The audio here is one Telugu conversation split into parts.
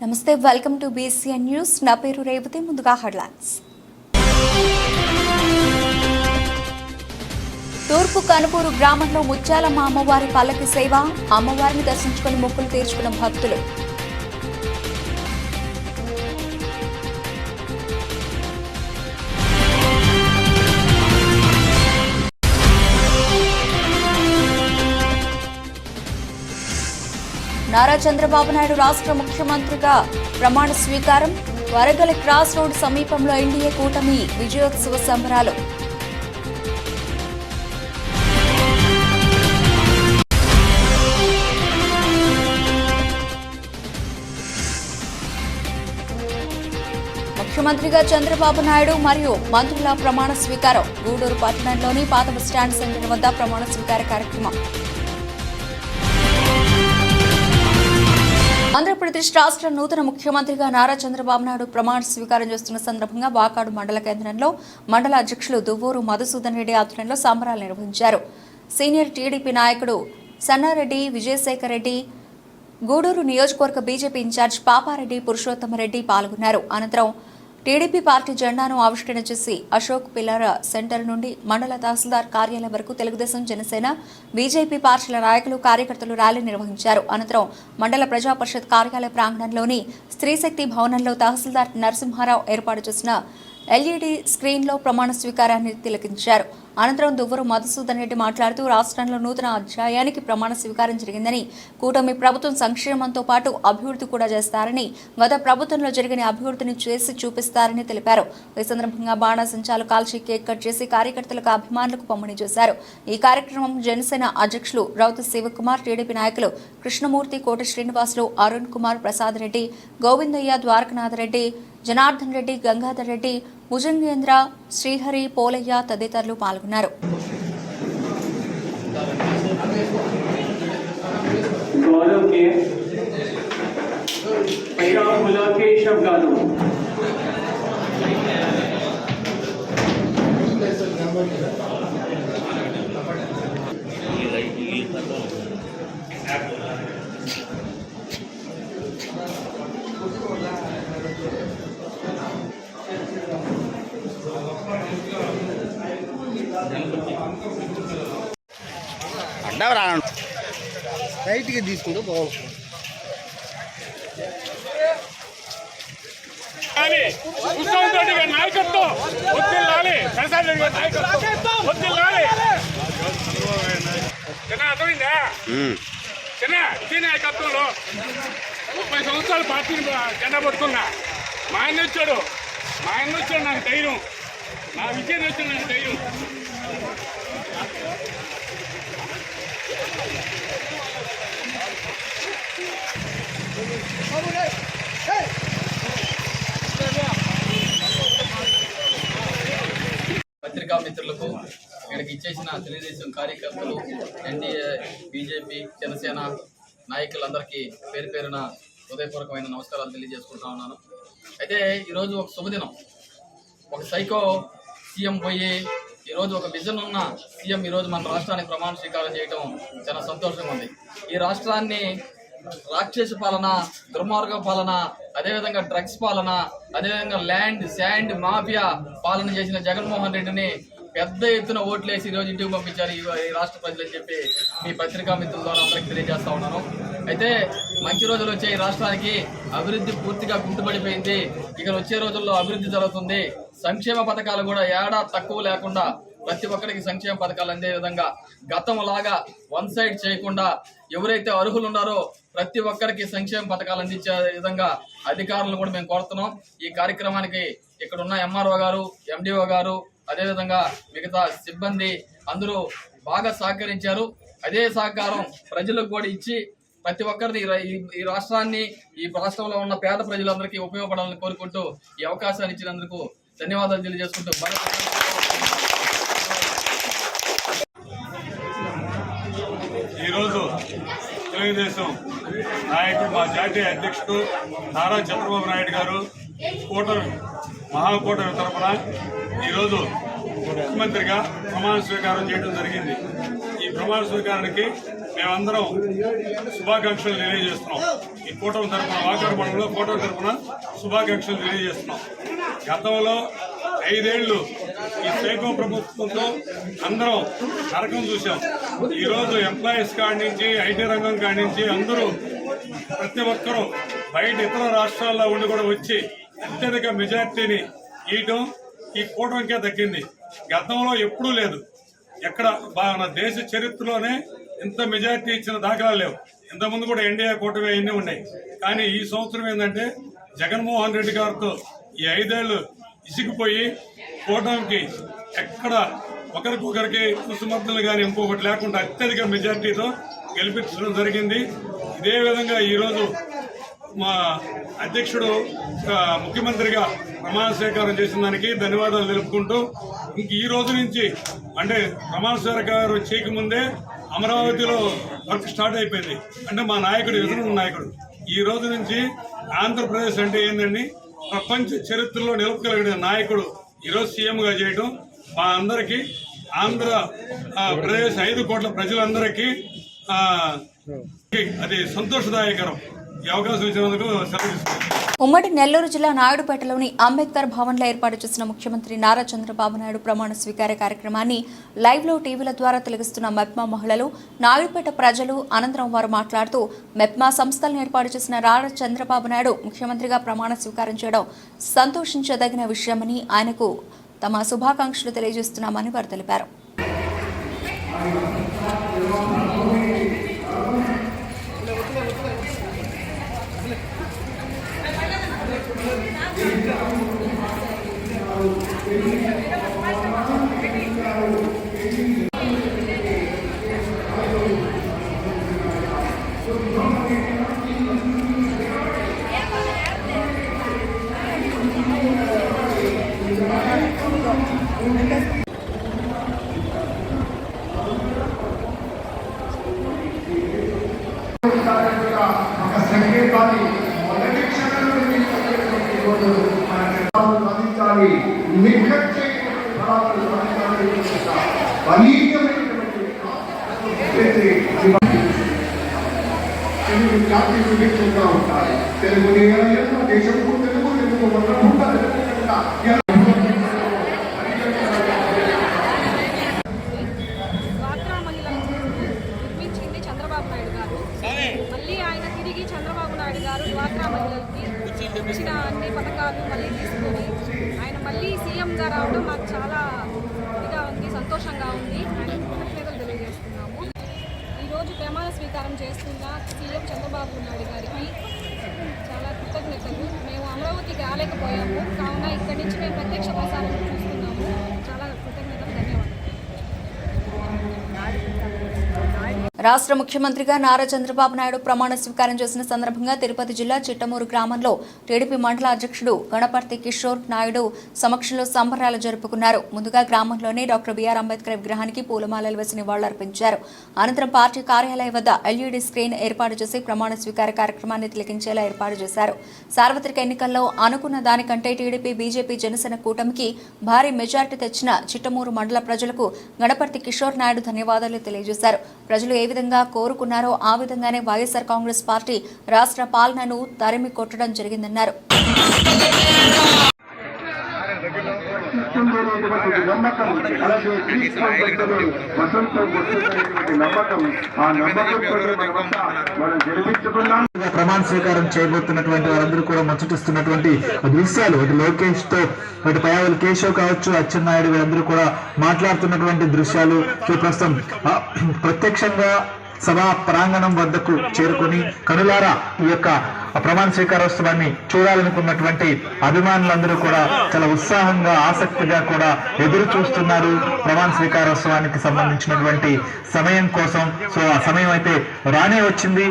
నమస్తే, వెల్కమ్ టు BCN న్యూస్. నా పేరు రేవతి. ముందుగా హెడ్లైన్స్. తూర్పు కనుపూరు గ్రామంలో ముత్యాలమ్మ అమ్మవారి పల్లకి సేవ. అమ్మవారిని దర్శించుకుని మొక్కులు తీర్చుకున్న భక్తులు. నారా చంద్రబాబు నాయుడు రాష్ట్ర ముఖ్యమంత్రిగా ప్రమాణ స్వీకారం. వరగల క్రాస్ రోడ్ సమీపంలో ఎన్డీఏ కూటమి విజయోత్సవ సంబరాలు. ముఖ్యమంత్రిగా చంద్రబాబు నాయుడు మరియు మంత్రుల ప్రమాణ స్వీకారం. గూడూరు పట్టణంలోని పాత బస్టాండ్ సెంటర్ వద్ద ప్రమాణ స్వీకార కార్యక్రమం. ఆంధ్రప్రదేశ్ రాష్ట్ర నూతన ముఖ్యమంత్రిగా నారా చంద్రబాబు నాయుడు ప్రమాణ స్వీకారం చేస్తున్న సందర్భంగా వాకాడు మండల కేంద్రంలో మండల అధ్యక్షులు దువ్వూరు మధుసూదన్ రెడ్డి ఆధ్వర్యంలో సంబరాలు నిర్వహించారు. సీనియర్ టీడీపీ నాయకుడు సన్నారెడ్డి విజయశేఖర్ రెడ్డి, గూడూరు నియోజకవర్గ బీజేపీ ఇన్ఛార్జ్ పాపారెడ్డి పురుషోత్తమరెడ్డి పాల్గొన్నారు. అనంతరం టీడీపీ పార్టీ జెండాను ఆవిష్కరణ చేసి అశోక్ పిల్లర్ సెంటర్ నుండి మండల తహసీల్దార్ కార్యాలయం వరకు తెలుగుదేశం, జనసేన, బీజేపీ పార్టీల నాయకులు, కార్యకర్తలు ర్యాలీ నిర్వహించారు. అనంతరం మండల ప్రజా పరిషత్ కార్యాలయ ప్రాంగణంలోని స్త్రీశక్తి భవనంలో తహసీల్దార్ నరసింహారావు ఏర్పాటు చేసిన ఎల్ఈడీ స్క్రీన్లో ప్రమాణ స్వీకారాన్ని తిలకించారు. అనంతరం దువ్వూరు మధుసూదన్ రెడ్డి మాట్లాడుతూ రాష్ట్రంలో నూతన అధ్యాయానికి ప్రమాణ స్వీకారం జరిగిందని, కూటమి ప్రభుత్వం సంక్షేమంతో పాటు అభివృద్ధి కూడా చేస్తారని, గత ప్రభుత్వంలో జరిగిన అభివృద్ధిని చేసి చూపిస్తారని తెలిపారు. ఈ సందర్భంగా బాణాసంచాలు కాల్చి కేక్ కట్ చేసి కార్యకర్తలకు, అభిమానులకు పంపిణీ చేశారు. ఈ కార్యక్రమం జనసేన అధ్యక్షులు రౌతు శివకుమార్, టీడీపీ నాయకులు కృష్ణమూర్తి, కోట శ్రీనివాసులు, అరుణ్ కుమార్, ప్రసాద్ రెడ్డి, గోవిందయ్య, ద్వారకనాథ్ రెడ్డి, జనార్దన్ రెడ్డి, గంగాధర్ రెడ్డి, భుజంగేంద్ర, శ్రీహరి, పోలయ్య తదితరులు పాల్గొన్నారు. రైట్గా తీసుకుంటూ బాగుంటుంది. నాయకత్వం వద్దిల్లాలి, ప్రసాద్ రెడ్డి నాయకత్వం వద్దిల్లాలి. అర్థమైందా? ఇదే నాయకత్వంలో 30 సంవత్సరాలు పార్టీని జెండా పట్టుకున్నా. మా ఆయన వచ్చాడు నాకు ధైర్యం, నా విజయం వచ్చాడు నాకు ధైర్యం. పత్రికా మిత్రులకు, ఇక్కడికి ఇచ్చేసిన తెలుగుదేశం కార్యకర్తలు, ఎన్డీఏ, బీజేపీ, జనసేన నాయకులందరికీ పేరు పేరున హృదయపూర్వకమైన నమస్కారాలు తెలియజేసుకుంటా ఉన్నాను. అయితే ఈరోజు ఒక శుభదినం. ఒక సైకో సీఎం పోయి ఈరోజు ఒక విజన్ ఉన్న సీఎం ఈరోజు మన రాష్ట్రానికి ప్రమాణ స్వీకారం చేయడం చాలా సంతోషంగా ఉంది. ఈ రాష్ట్రాన్ని రాక్షస పాలన, దుర్మార్గ పాలన, అదేవిధంగా డ్రగ్స్ పాలన, అదేవిధంగా ల్యాండ్ శాండ్ మాఫియా పాలన చేసిన జగన్మోహన్ రెడ్డిని పెద్ద ఎత్తున ఓట్లేసి ఈరోజు ఇంటికి పంపించారు ఈ రాష్ట్ర ప్రజలని చెప్పి మీ పత్రికా మిత్రుల ద్వారా అందరికీ తెలియజేస్తా ఉన్నాను. అయితే మంచి రోజులు వచ్చే ఈ రాష్ట్రానికి అభివృద్ధి పూర్తిగా గుర్తుపడిపోయింది. ఇక వచ్చే రోజుల్లో అభివృద్ధి జరుగుతుంది. సంక్షేమ పథకాలు కూడా ఏడా తక్కువ లేకుండా ప్రతి ఒక్కరికి సంక్షేమ పథకాలు అందే విధంగా, గతంలాగా వన్ సైడ్ చేయకుండా ఎవరైతే అర్హులు ఉన్నారో ప్రతి ఒక్కరికి సంక్షేమ పథకాలు అందించే విధంగా అధికారులను కూడా మేము కోరుతున్నాం. ఈ కార్యక్రమానికి ఇక్కడ ఉన్న ఎంఆర్ఓ గారు, ఎండిఓ గారు, అదేవిధంగా మిగతా సిబ్బంది అందరూ బాగా సహకరించారు. అదే సహకారం ప్రజలకు కూడా ఇచ్చి ప్రతి ఒక్కరిని ఈ రాష్ట్రాన్ని, ఈ రాష్ట్రంలో ఉన్న పేద ప్రజలందరికీ ఉపయోగపడాలని కోరుకుంటూ ఈ అవకాశాన్ని ఇచ్చినందుకు ధన్యవాదాలు తెలియజేసుకుంటూ ఈరోజు తెలుగుదేశం నాయకుడు, మా జాతీయ అధ్యక్షుడు నారా చంద్రబాబు నాయుడు గారు కూటమి మహాకూటమి తరఫున ఈరోజు ముఖ్యమంత్రిగా ప్రమాణ స్వీకారం చేయడం జరిగింది. ఈ ప్రమాణ స్వీకారానికి మేమందరం శుభాకాంక్షలు తెలియజేస్తున్నాం. ఈ కూటమి తరఫున వాకాడు మండలంలో కూటమి తరఫున శుభాకాంక్షలు తెలియజేస్తున్నాం. గతంలో 5 ఏళ్లు ఈ సైకో ప్రభుత్వంతో అందరం నరకం చూసాం. ఈరోజు ఎంప్లాయీస్ కాడి నుంచి ఐటీ రంగం కాడి నుంచి అందరూ ప్రతి ఒక్కరూ బయట ఇతర రాష్ట్రాల్లో ఉండి కూడా వచ్చి అత్యధిక మెజార్టీని ఇవ్వడం ఈ కూటమికే దక్కింది. గతంలో ఎప్పుడూ లేదు. ఎక్కడ మన దేశ చరిత్రలోనే ఇంత మెజార్టీ ఇచ్చిన దాఖలాలు లేవు. ఇంతకుముందు కూడా ఎన్డీఏ కూటమి అన్నీ ఉన్నాయి. కానీ ఈ సంవత్సరం ఏంటంటే జగన్మోహన్ రెడ్డి గారితో ఈ 5 ఏళ్లు ఇసిగిపోయి కూటమికి ఎక్కడ ఒకరికొకరికి కుసుమర్థులు కానీ ఇంకొకటి లేకుండా అత్యధిక మెజార్టీతో గెలిపించడం జరిగింది. ఇదే విధంగా ఈరోజు మా అధ్యక్షుడు ముఖ్యమంత్రిగా ప్రమాణ స్వీకారం చేసిన దానికి ధన్యవాదాలు తెలుపుకుంటూ ఇంక ఈ రోజు నుంచి అంటే ప్రమాణ స్వీకారం చేయకముందే అమరావతిలో వర్క్ స్టార్ట్ అయిపోయింది. అంటే మా నాయకుడు ఎదురు నాయకుడు ఈ రోజు నుంచి ఆంధ్రప్రదేశ్ అంటే ఏంటండి ప్రపంచ చరిత్రలో నిలుపుకలిగిన నాయకుడు ఈరోజు సీఎంగా చేయడం మా అందరికీ ఆంధ్రప్రదేశ్ 5 కోట్ల ప్రజలందరికీ అది సంతోషదాయకరం. ఈ అవకాశం ఇచ్చినందుకు సెలవు తీసుకుంటాను. ఉమ్మడి నెల్లూరు జిల్లా నాయుడుపేటలోని అంబేద్కర్ భవన్లో ఏర్పాటు చేసిన ముఖ్యమంత్రి నారా చంద్రబాబు నాయుడు ప్రమాణ స్వీకార కార్యక్రమాన్ని లైవ్లో టీవీల ద్వారా తిలగిస్తున్న మెప్మా మహిళలు, నాయుడుపేట ప్రజలు అనంతరం వారు మాట్లాడుతూ మెప్మా సంస్థలను ఏర్పాటు చేసిన నారా చంద్రబాబు నాయుడు ముఖ్యమంత్రిగా ప్రమాణ స్వీకారం చేయడం సంతోషించదగిన విషయమని, ఆయనకు తమ శుభాకాంక్షలు తెలియజేస్తున్నామని వారు తెలిపారు. ఇచ్చిన అన్ని పథకాలు మళ్ళీ తీసుకొని ఆయన మళ్ళీ సీఎంగా రావడం మాకు చాలా ఇదిగా ఉంది, సంతోషంగా ఉంది. ఆయన కృతజ్ఞతలు తెలియజేస్తున్నాము. ఈరోజు ప్రమాణ స్వీకారం చేస్తున్న సీఎం చంద్రబాబు నాయుడు గారికి చాలా కృతజ్ఞతలు. మేము అమరావతికి రాలేకపోయాము, కావున ఇక్కడి నుంచి మేము ప్రత్యక్ష ప్రసారం చూస్తున్నాము. చాలా కృతజ్ఞతలు, ధన్యవాదాలు. రాష్ట్ర ముఖ్యమంత్రిగా నారా చంద్రబాబు నాయుడు ప్రమాణ స్వీకారం చేసిన సందర్భంగా తిరుపతి జిల్లా చిట్టమూరు గ్రామంలో టీడీపీ మండల అధ్యక్షుడు గణపర్తి కిషోర్ నాయుడు సమక్షంలో సంబరాలు జరుపుకున్నారు. ముందుగా గ్రామంలోని డాక్టర్ బిఆర్ అంబేద్కర్ విగ్రహానికి పూలమాలలు వేసి నివాళులర్పించారు. అనంతరం పార్టీ కార్యాలయం వద్ద ఎల్ఈడీ స్క్రీన్ ఏర్పాటు చేసి ప్రమాణ స్వీకార కార్యక్రమాన్ని తిలకించేలా ఏర్పాటు చేశారు. సార్వత్రిక ఎన్నికల్లో అనుకున్న దానికంటే టీడీపీ, బీజేపీ, జనసేన కూటమికి భారీ మెజార్టీ తెచ్చిన చిట్టమూరు మండల ప్రజలకు గణపర్తి కిషోర్ నాయుడు ధన్యవాదాలు తెలియజేశారు. ప్రజలు ఏ విధంగా కోరుకున్నారో ఆ విధంగానే వైఎస్ఆర్ కాంగ్రెస్ పార్టీ రాష్ట్ర పాలనను తరిమి కొట్టడం జరిగిందన్నారు. ప్రమాణ స్వీకారం చేయబోతున్నటువంటి వారందరూ కూడా ముచ్చటిస్తున్నటువంటి దృశ్యాలు, అటు లోకేష్ తో అటు పయావుల కేశవ్ కావచ్చు, అచ్చెన్నాయుడు వీరందరూ కూడా మాట్లాడుతున్నటువంటి దృశ్యాలు ప్రస్తుతం ప్రత్యక్షంగా సభా ప్రాంగణం వద్దకు చేరుకుని కనులారా ఈ యొక్క ప్రమాణ స్వీకారోత్సవాన్ని చూడాలనుకున్నటువంటి అభిమానులందరూ కూడా చాలా ఉత్సాహంగా, ఆసక్తిగా కూడా ఎదురు చూస్తున్నారు ప్రమాణ స్వీకారోత్సవానికి సంబంధించినటువంటి సమయం కోసం. సో ఆ సమయం అయితే రానే వచ్చింది.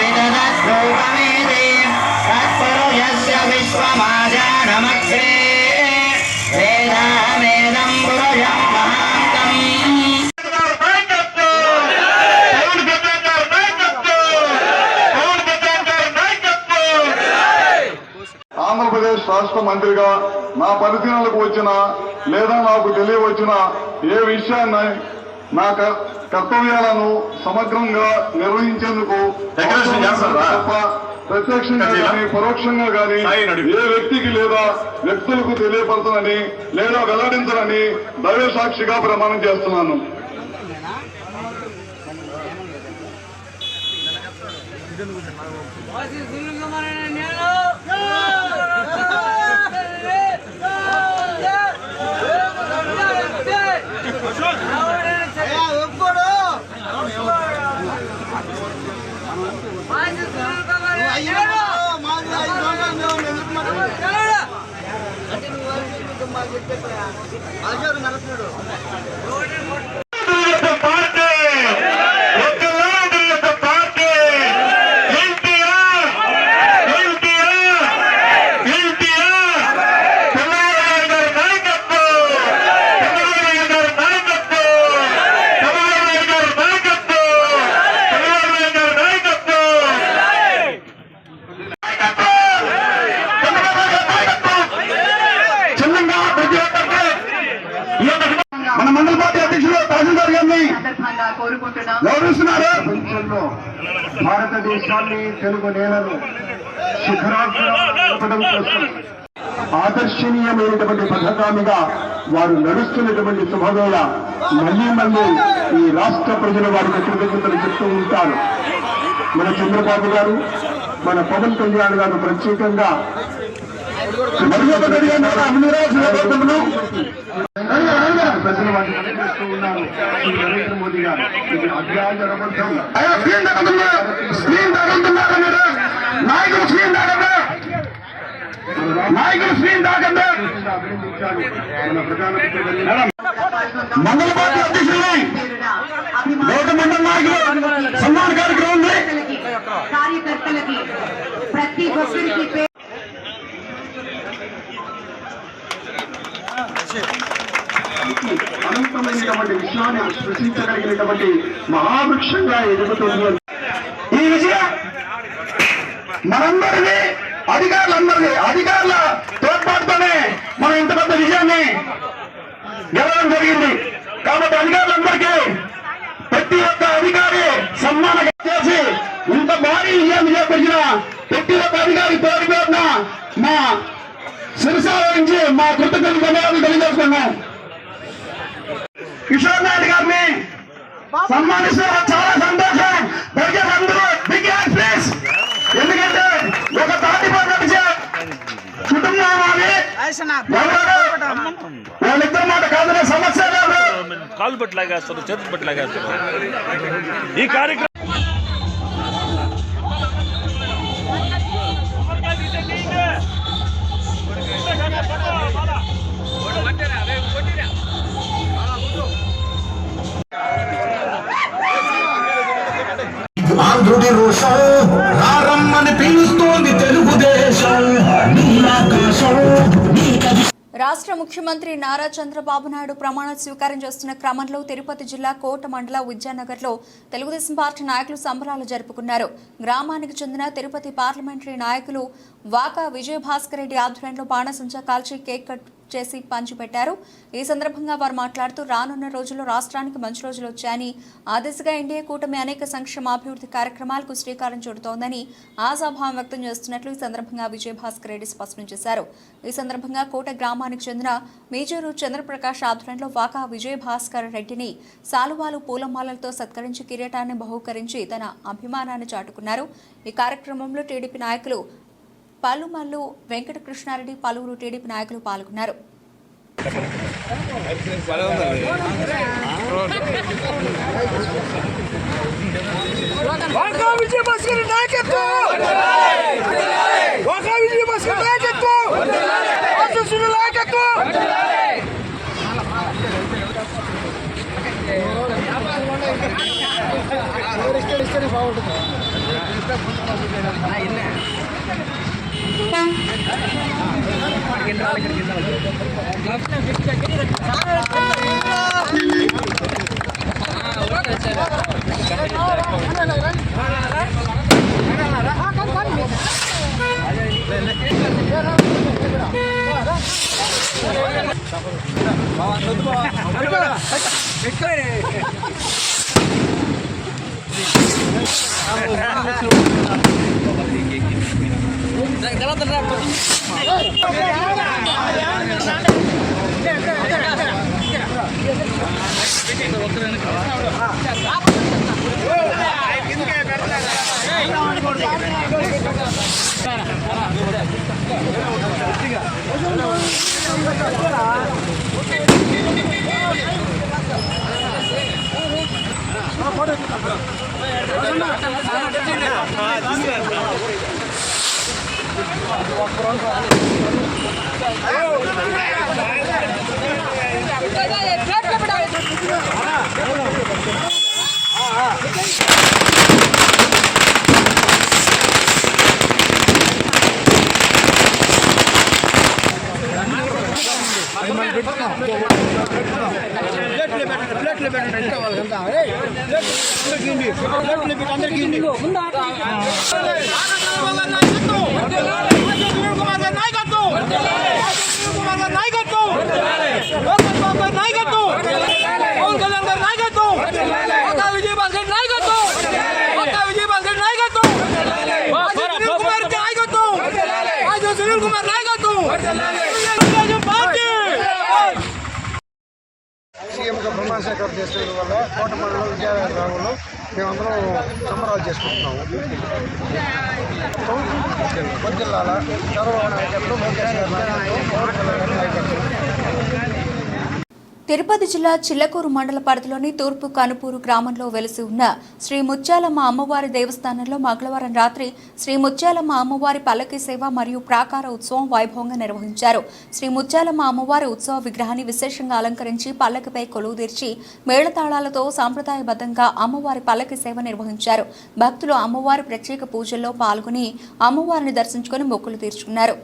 విదదద్రూపమేదే తత్పురుషస్య విశ్వమాజానమగ్రే వేదామేదం పురుషం మహాంతం. ఆంధ్రప్రదేశ్ రాష్ట్ర మంత్రిగా నా పరిశీలనలకు వచ్చిన లేదా నాకు తెలియవచ్చిన ఏ విషయాన్ని నా కర్తవ్యాలను సమగ్రంగా నిర్వహించేందుకు తప్ప ప్రత్యక్షంగా కానీ పరోక్షంగా కానీ ఏ వ్యక్తికి లేదా వ్యక్తులకు తెలియపరచనని లేదా వెల్లడించనని దైవ సాక్షిగా ప్రమాణం చేస్తున్నాను. మన మండల పార్టీ అధ్యక్షులు తహసీల్దార్ గారిని గౌరవిస్తున్నారు. ప్రపంచంలో భారతదేశాన్ని తెలుగు నేలను శిఖరాగ్రం కోసం ఆదర్శనీయమైనటువంటి పథకామిగా వారు నడుస్తున్నటువంటి శుభవేళ మళ్లీ మళ్లీ ఈ రాష్ట్ర ప్రజలు వారికి కృతజ్ఞతలు చెప్తూ ఉంటారు. మన చంద్రబాబు గారు, మన పవన్ కళ్యాణ్ గారు ప్రత్యేకంగా ప్రజలు వాటిని అనుభవిస్తూ ఉన్నారు. నరేంద్ర మోదీ గారు మండల పార్టీ అధ్యక్షుల్ని లోక మండల నాయకులు సన్మాన కార్యక్రమం ఉంది. కార్యకర్తలకి ప్రతి ఒక్కరికి అనంతమైనటువంటి విషయాన్ని సృష్టించగలిగినటువంటి మహావృక్షంగా ఎదుగుతుంది. ఈ విజయం మనందరినీ అధికారుల తోడ్పాటుతోనే మనం ఇంత పెద్ద విజయాన్ని గెలవడం జరిగింది. కాబట్టి అధికారులందరికీ ప్రతి ఒక్క అధికారి సన్మానం చేసి ఇంత భారీ విజయాన్ని చేపట్టిన ప్రతి ఒక్క అధికారి తోడుగా మా శిరసా నుంచి మా కృతజ్ఞతలు ధన్యవాదాలు తెలియజేస్తున్నాం. కిషోర్ నాయుడు గారిని సన్మానిస్తున్న చాలా సంతోషం. దయచేసి అందరూ బిగ్ హ్యాండ్ ప్లీజ్. ఎందుకంటే ఒక తాటిపై నడిచే కుటుంబం అది. వాళ్ళిద్దరు మాట కాదనే సమస్య లేదు. కాలు బట్టి లాగేస్తారు, చేతులు బట్టి లాగేస్తారు. ఈ కార్యక్రమం ఆంధ్రుడి రోషం రారమ్మని పిలుస్తోంది తెలుగుదేశం. నీలాకాశం రాష్ట్ర ముఖ్యమంత్రి నారా చంద్రబాబు నాయుడు ప్రమాణ స్వీకారం చేస్తున్న క్రమంలో తిరుపతి జిల్లా కోట మండల విద్యానగర్లో తెలుగుదేశం పార్టీ నాయకులు సంబరాలు జరుపుకున్నారు. గ్రామానికి చెందిన తిరుపతి పార్లమెంటరీ నాయకులు వాకా విజయభాస్కర్ రెడ్డి ఆధ్వర్యంలో బాణసంచా కాల్చి కేక్ కట్ చేసి పంచిపెట్టారు. ఈ సందర్భంగా వారు మాట్లాడుతూ రానున్న రోజుల్లో రాష్ట్రానికి మంచి రోజులు వచ్చాయని, ఆ దిశగా ఎన్డీఏ కూటమి అనేక సంక్షేమ అభివృద్ధి కార్యక్రమాలకు శ్రీకారం చుడుతోందని ఆశాభావం వ్యక్తం చేస్తున్నట్లు ఈ సందర్భంగా విజయభాస్కర్ రెడ్డి స్పష్టం చేశారు. ఈ సందర్భంగా కోట గ్రామానికి చెందిన మేజూరు చంద్రప్రకాష్ ఆధ్వర్యంలో వాకా విజయభాస్కర్ రెడ్డిని సాలువాలు పూలమాలలతో సత్కరించి కిరీటాన్ని బహూకరించి తన అభిమానాన్ని చాటుకున్నారు. ఈ కార్యక్రమంలో టీడీపీ నాయకులు పలుమల్లు వెంకటకృష్ణారెడ్డి, పలువురు టీడీపీ నాయకులు పాల్గొన్నారు. బాగుంటుంది. సీఎంగా ప్రమాణ స్వీకారం చేసుకోవడం వల్ల కోట మండలం విజయనగరం గ్రామంలో మేమందరం సంబరాలు చేసుకుంటున్నాము. జిల్లాల చంద్రబాబు నాయకులు లోకేష్ గారి నాయకత్వం, పవన్ కళ్యాణ్ గారి నాయకత్వం. తిరుపతి జిల్లా చిల్లకూరు మండల పరిధిలోని తూర్పు కనుపూరు గ్రామంలో వెలిసి ఉన్న శ్రీ ముత్యాలమ్మ అమ్మవారి దేవస్థానంలో మంగళవారం రాత్రి శ్రీ ముత్యాలమ్మ అమ్మవారి పల్లకి సేవ మరియు ప్రాకార ఉత్సవం వైభవంగా నిర్వహించారు. శ్రీ ముత్యాలమ్మ అమ్మవారి ఉత్సవ విగ్రహాన్ని విశేషంగా అలంకరించి పల్లకిపై కొలువుదీర్చి మేళతాళాలతో సాంప్రదాయబద్ధంగా అమ్మవారి పల్లకి సేవ నిర్వహించారు. భక్తులు అమ్మవారి ప్రత్యేక పూజల్లో పాల్గొని అమ్మవారిని దర్శించుకుని మొక్కులు తీర్చుకున్నారు.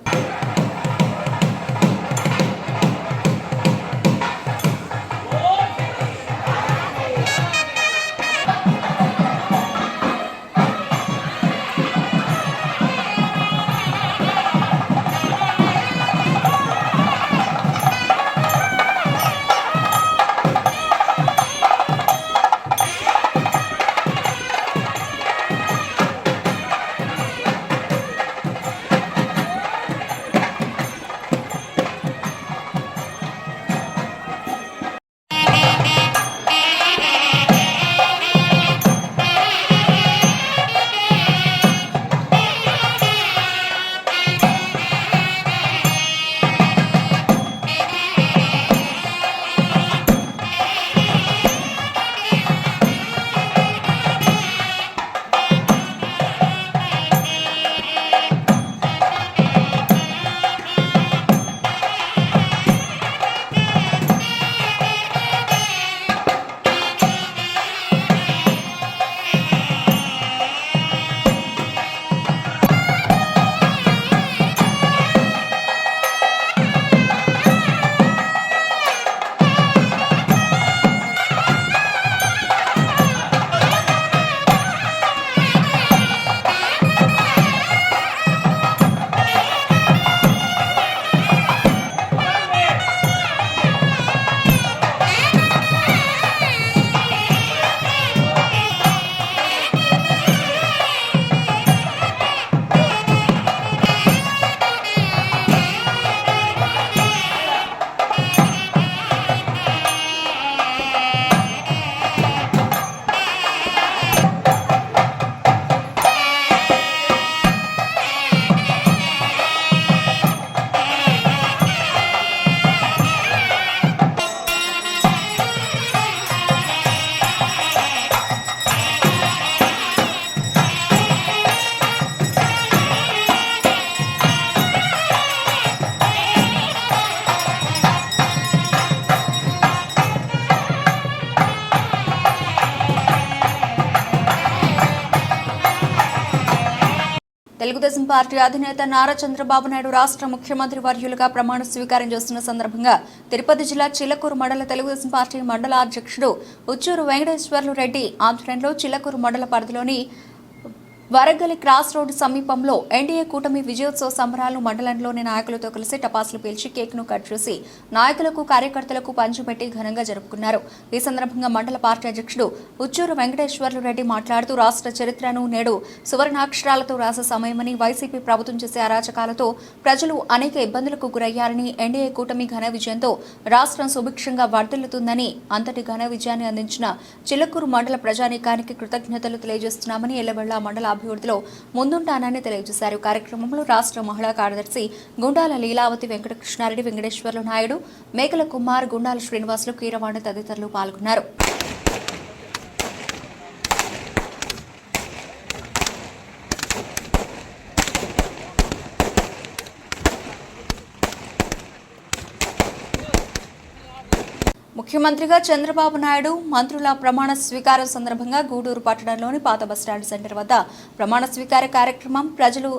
తెలుగుదేశం పార్టీ అధినేత నారా చంద్రబాబు నాయుడు రాష్ట్ర ముఖ్యమంత్రి వర్యులుగా ప్రమాణ స్వీకారం చేస్తున్న సందర్భంగా తిరుపతి జిల్లా చిల్లకూరు మండల తెలుగుదేశం పార్టీ మండల అధ్యక్షుడు ఉచ్చూరు వెంకటేశ్వర్లు రెడ్డి ఆధ్వర్యంలో చిల్లకూరు మండల పరిధిలోని వరగలి క్రాస్ రోడ్డు సమీపంలో ఎన్డీఏ కూటమి విజయోత్సవ సంబరాలు మండలంలోని నాయకులతో కలిసి టపాసులు పేల్చి కేక్ను కట్ చేసి నాయకులకు కార్యకర్తలకు పంచిపెట్టి ఘనంగా జరుపుకున్నారు. ఈ సందర్భంగా మండల పార్టీ అధ్యక్షుడు ఉచ్చూరు వెంకటేశ్వర్లు రెడ్డి మాట్లాడుతూ రాష్ట్ర చరిత్రను నేడు సువర్ణాక్షరాలతో రాసే సమయమని, వైసీపీ ప్రభుత్వం చేసే అరాచకాలతో ప్రజలు అనేక ఇబ్బందులకు గురయ్యారని, ఎన్డీఏ కూటమి ఘన విజయంతో రాష్ట్రం సుభిక్షంగా వర్ధిల్లుతుందని, అంతటి ఘన విజయాన్ని అందించిన చిల్లకూరు మండల ప్రజానీకానికి కృతజ్ఞతలు తెలియజేస్తున్నామని, ఎల్లవెళ్లా మండల అభివృద్ధిలో ముందుంటానని తెలియజేశారు. కార్యక్రమంలో రాష్ట్ర మహిళా కార్యదర్శి గుండాల లీలావతి, వెంకటకృష్ణారెడ్డి, వెంకటేశ్వర్లు నాయుడు, మేకల కుమార్, గుండాల శ్రీనివాసులు, కీరవాణి తదితరులు పాల్గొన్నారు. ముఖ్యమంత్రిగా చంద్రబాబు నాయుడు మంత్రుల ప్రమాణ స్వీకారం సందర్భంగా గూడూరు పట్టణంలోని పాత బస్టాండ్ సెంటర్ వద్ద ప్రమాణ స్వీకార కార్యక్రమం ప్రజలు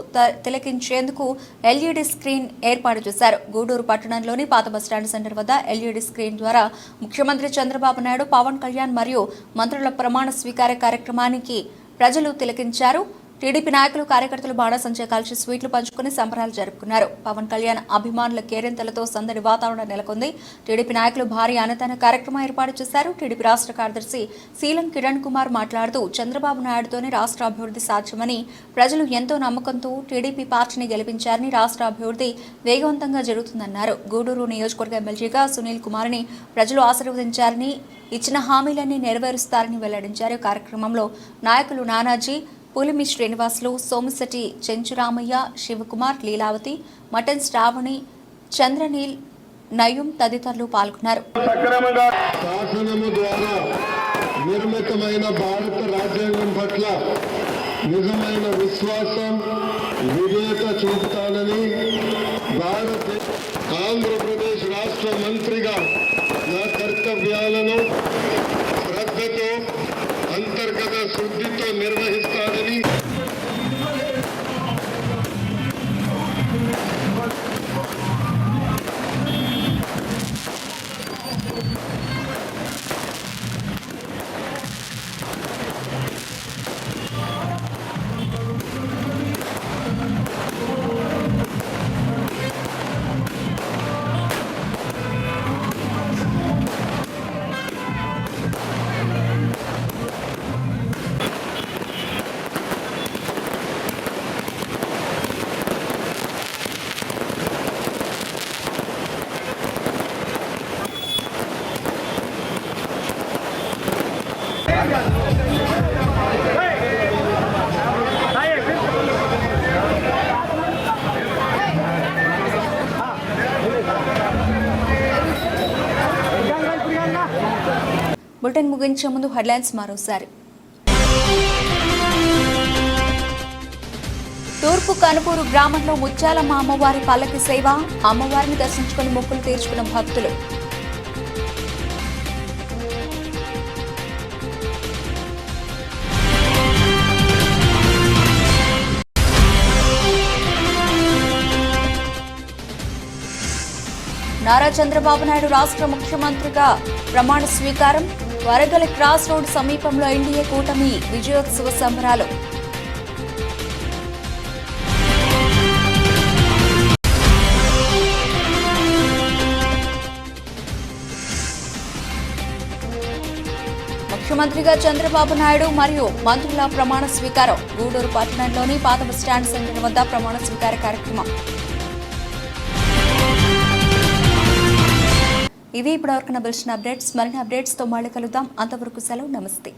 తిలకించేందుకు ఎల్ఈడీ స్క్రీన్ ఏర్పాటు చేశారు. గూడూరు పట్టణంలోని పాత బస్టాండ్ సెంటర్ వద్ద ఎల్ఈడీ స్క్రీన్ ద్వారా ముఖ్యమంత్రి చంద్రబాబు నాయుడు, పవన్ కళ్యాణ్ మరియు మంత్రుల ప్రమాణ స్వీకార కార్యక్రమానికి ప్రజలు తిలకించారు. టీడీపీ నాయకులు, కార్యకర్తలు బాణసంచా కాల్చి స్వీట్లు పంచుకుని సంబరాలు జరుపుకున్నారు. పవన్ కళ్యాణ్ అభిమానుల కేరింతలతో సందడి వాతావరణం నెలకొంది. టీడీపీ నాయకులు భారీ అన్నదాన కార్యక్రమం ఏర్పాటు చేశారు. టీడీపీ రాష్ట్ర కార్యదర్శి సీలం కిరణ్ కుమార్ మాట్లాడుతూ చంద్రబాబు నాయుడుతోనే రాష్ట్ర అభివృద్ధి సాధ్యమని, ప్రజలు ఎంతో నమ్మకంతో టీడీపీ పార్టీని గెలిపించారని, రాష్ట్ర అభివృద్ధి వేగవంతంగా జరుగుతుందన్నారు. గూడూరు నియోజకవర్గ ఎమ్మెల్యేగా సునీల్ కుమార్ని ప్రజలు ఆశీర్వదించారని, ఇచ్చిన హామీలన్నీ నెరవేరుస్తారని వెల్లడించారు. కార్యక్రమంలో నాయకులు నానాజీ, పులిమి శ్రీనివాసులు, సోమిశెట్టి చెంచురామయ్య, శివకుమార్, లీలావతి, మటన్ శ్రావణి, చంద్రనీల్, నయూం తదితరులు పాల్గొన్నారు. శాసనము ద్వారా నిర్మితమైన భారత రాజ్యాంగం పట్ల నిజమైన విశ్వాసం, విధేయత చూపుతానని ఆంధ్రప్రదేశ్ రాష్ట్ర మంత్రిగా నా కర్తవ్యాలను శ్రద్ధతో, అంతర్గత శుద్ధితో నిర్వహిస్తానని బులెటిన్ ముగించే ముందు హెడ్లైన్స్ మరోసారి. తూర్పు కనుపూరు గ్రామంలో ముత్యాలమ్మ అమ్మవారి పల్లకి సేవ, అమ్మవారిని దర్శించుకుని మొక్కులు తీర్చుకున్న భక్తులు. నారా చంద్రబాబు నాయుడు రాష్ట్ర ముఖ్యమంత్రిగా ప్రమాణ స్వీకారం, వరగలి క్రాస్ రోడ్ సమీపంలో ఎన్డీఏ కూటమి విజయోత్సవ సంబరాలు. ముఖ్యమంత్రిగా చంద్రబాబు నాయుడు మరియు మంత్రుల ప్రమాణ స్వీకారం. గూడూరు పట్టణంలోని పాత బస్టాండ్ సెంటర్ వద్ద ప్రమాణ స్వీకార కార్యక్రమం. ఇవి ఇప్పటివరకు నా బులెటిన్ అప్డేట్స్. మరిన్ని అప్డేట్స్తో మళ్ళీ కలుద్దాం. అంతవరకు సెలవు, నమస్తే.